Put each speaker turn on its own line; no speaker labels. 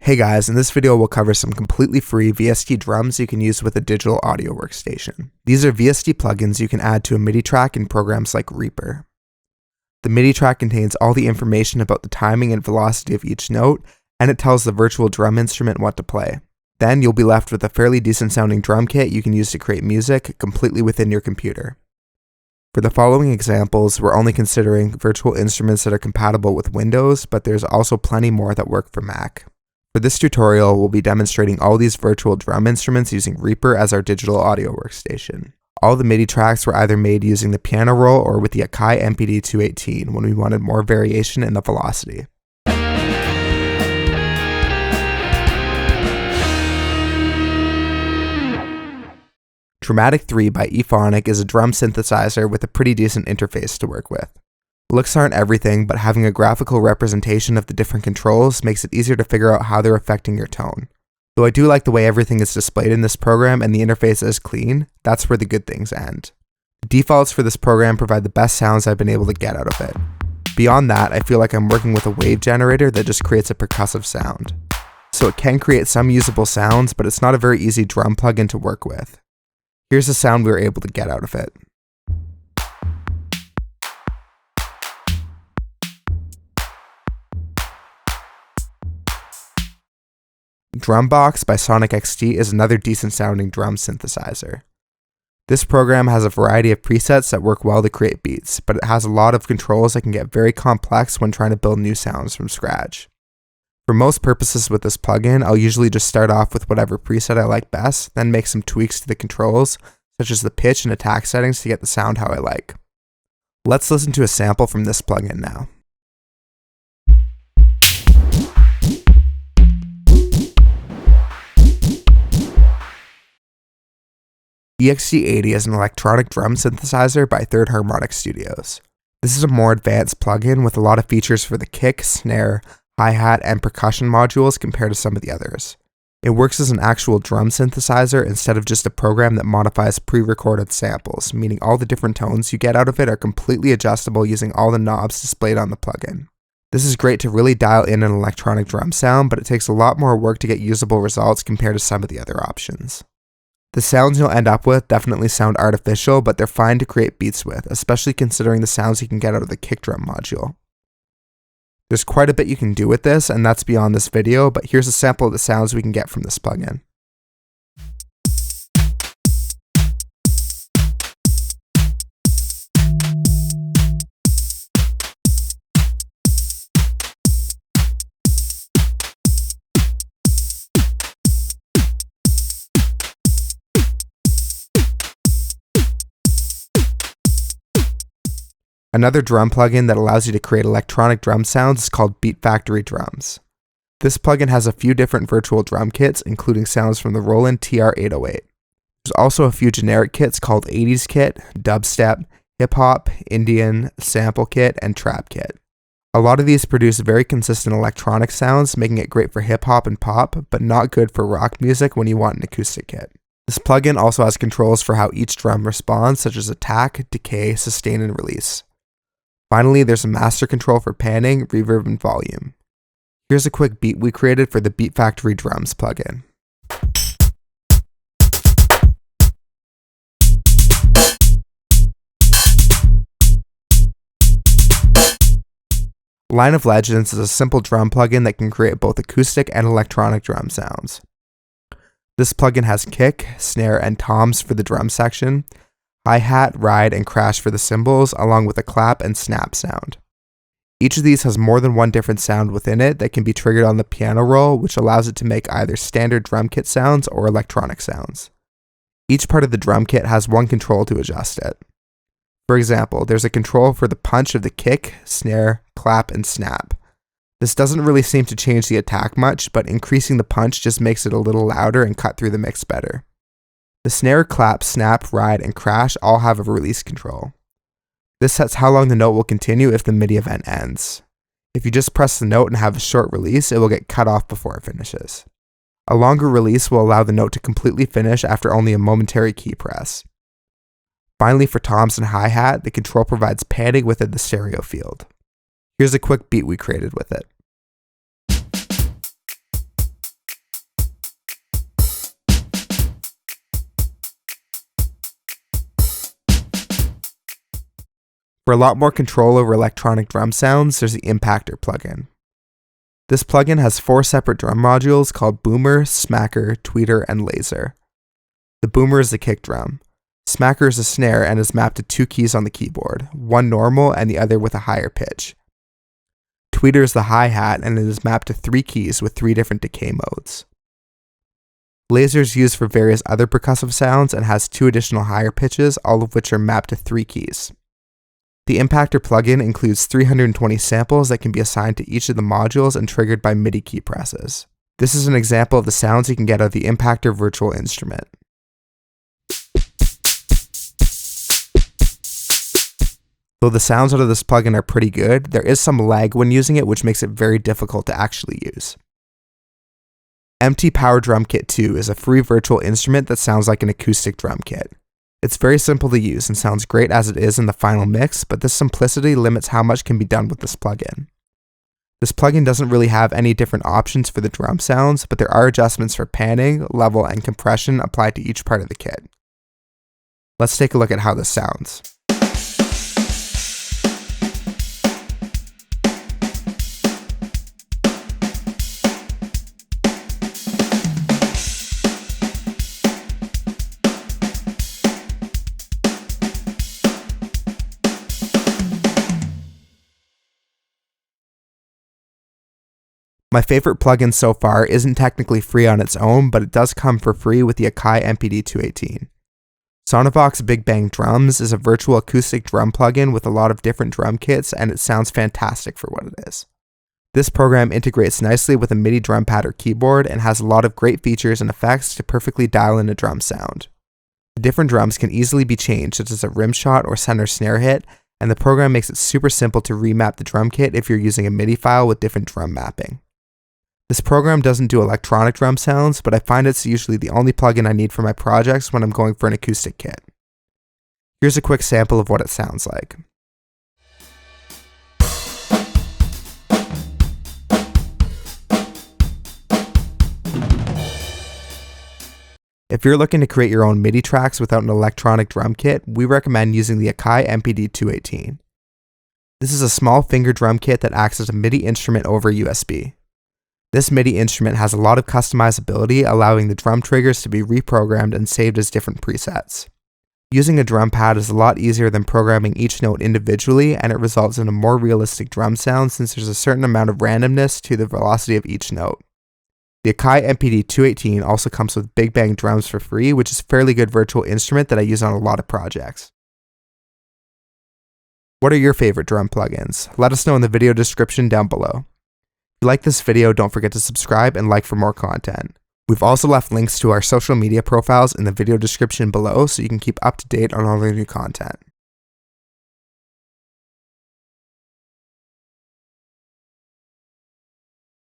Hey guys, in this video we'll cover some completely free VST drums you can use with a digital audio workstation. These are VST plugins you can add to a MIDI track in programs like Reaper. The MIDI track contains all the information about the timing and velocity of each note, and it tells the virtual drum instrument what to play. Then you'll be left with a fairly decent sounding drum kit you can use to create music completely within your computer. For the following examples, we're only considering virtual instruments that are compatible with Windows, but there's also plenty more that work for Mac. For this tutorial, we'll be demonstrating all these virtual drum instruments using Reaper as our digital audio workstation. All the MIDI tracks were either made using the piano roll or with the Akai MPD218 when we wanted more variation in the velocity. Drumatic 3 by Ephonic is a drum synthesizer with a pretty decent interface to work with. Looks aren't everything, but having a graphical representation of the different controls makes it easier to figure out how they're affecting your tone. Though I do like the way everything is displayed in this program and the interface is clean, that's where the good things end. The defaults for this program provide the best sounds I've been able to get out of it. Beyond that, I feel like I'm working with a wave generator that just creates a percussive sound. So it can create some usable sounds, but it's not a very easy drum plugin to work with. Here's the sound we were able to get out of it. Boxx by Sonic XT is another decent sounding drum synthesizer. This program has a variety of presets that work well to create beats, but it has a lot of controls that can get very complex when trying to build new sounds from scratch. For most purposes with this plugin, I'll usually just start off with whatever preset I like best, then make some tweaks to the controls, such as the pitch and attack settings to get the sound how I like. Let's listen to a sample from this plugin now. EXT80 is an electronic drum synthesizer by Third Harmonic Studios. This is a more advanced plugin with a lot of features for the kick, snare, hi-hat, and percussion modules compared to some of the others. It works as an actual drum synthesizer instead of just a program that modifies pre-recorded samples, meaning all the different tones you get out of it are completely adjustable using all the knobs displayed on the plugin. This is great to really dial in an electronic drum sound, but it takes a lot more work to get usable results compared to some of the other options. The sounds you'll end up with definitely sound artificial, but they're fine to create beats with, especially considering the sounds you can get out of the kick drum module. There's quite a bit you can do with this, and that's beyond this video, but here's a sample of the sounds we can get from this plugin. Another drum plugin that allows you to create electronic drum sounds is called Beat Factory Drums. This plugin has a few different virtual drum kits, including sounds from the Roland TR-808. There's also a few generic kits called 80s Kit, Dubstep, Hip Hop, Indian, Sample Kit, and Trap Kit. A lot of these produce very consistent electronic sounds, making it great for hip hop and pop, but not good for rock music when you want an acoustic kit. This plugin also has controls for how each drum responds, such as attack, decay, sustain, and release. Finally, there's a master control for panning, reverb, and volume. Here's a quick beat we created for the Beat Factory Drums plugin. Line of Legends is a simple drum plugin that can create both acoustic and electronic drum sounds. This plugin has kick, snare, and toms for the drum section, hi-hat, ride, and crash for the cymbals, along with a clap and snap sound. Each of these has more than one different sound within it that can be triggered on the piano roll, which allows it to make either standard drum kit sounds or electronic sounds. Each part of the drum kit has one control to adjust it. For example, there's a control for the punch of the kick, snare, clap, and snap. This doesn't really seem to change the attack much, but increasing the punch just makes it a little louder and cut through the mix better. The snare, clap, snap, ride, and crash all have a release control. This sets how long the note will continue if the MIDI event ends. If you just press the note and have a short release, it will get cut off before it finishes. A longer release will allow the note to completely finish after only a momentary key press. Finally, for toms and hi-hat, the control provides panning within the stereo field. Here's a quick beat we created with it. For a lot more control over electronic drum sounds, there's the Impactor plugin. This plugin has 4 separate drum modules called Boomer, Smacker, Tweeter, and Laser. The Boomer is the kick drum. Smacker is a snare and is mapped to 2 keys on the keyboard, one normal and the other with a higher pitch. Tweeter is the hi-hat and it is mapped to 3 keys with 3 different decay modes. Laser is used for various other percussive sounds and has 2 additional higher pitches, all of which are mapped to 3 keys. The Impactor plugin includes 320 samples that can be assigned to each of the modules and triggered by MIDI key presses. This is an example of the sounds you can get out of the Impactor virtual instrument. Though the sounds out of this plugin are pretty good, there is some lag when using it, which makes it very difficult to actually use. MT Power Drum Kit 2 is a free virtual instrument that sounds like an acoustic drum kit. It's very simple to use and sounds great as it is in the final mix, but this simplicity limits how much can be done with this plugin. This plugin doesn't really have any different options for the drum sounds, but there are adjustments for panning, level, and compression applied to each part of the kit. Let's take a look at how this sounds. My favorite plugin so far isn't technically free on its own, but it does come for free with the Akai MPD218. Sonivox Big Bang Drums is a virtual acoustic drum plugin with a lot of different drum kits, and it sounds fantastic for what it is. This program integrates nicely with a MIDI drum pad or keyboard and has a lot of great features and effects to perfectly dial in a drum sound. The different drums can easily be changed, such as a rim shot or center snare hit, and the program makes it super simple to remap the drum kit if you're using a MIDI file with different drum mapping. This program doesn't do electronic drum sounds, but I find it's usually the only plugin I need for my projects when I'm going for an acoustic kit. Here's a quick sample of what it sounds like. If you're looking to create your own MIDI tracks without an electronic drum kit, we recommend using the Akai MPD218. This is a small finger drum kit that acts as a MIDI instrument over USB. This MIDI instrument has a lot of customizability, allowing the drum triggers to be reprogrammed and saved as different presets. Using a drum pad is a lot easier than programming each note individually, and it results in a more realistic drum sound since there's a certain amount of randomness to the velocity of each note. The Akai MPD218 also comes with Big Bang drums for free, which is a fairly good virtual instrument that I use on a lot of projects. What are your favorite drum plugins? Let us know in the video description down below. If you like this video, don't forget to subscribe and like for more content. We've also left links to our social media profiles in the video description below so you can keep up to date on all the new content.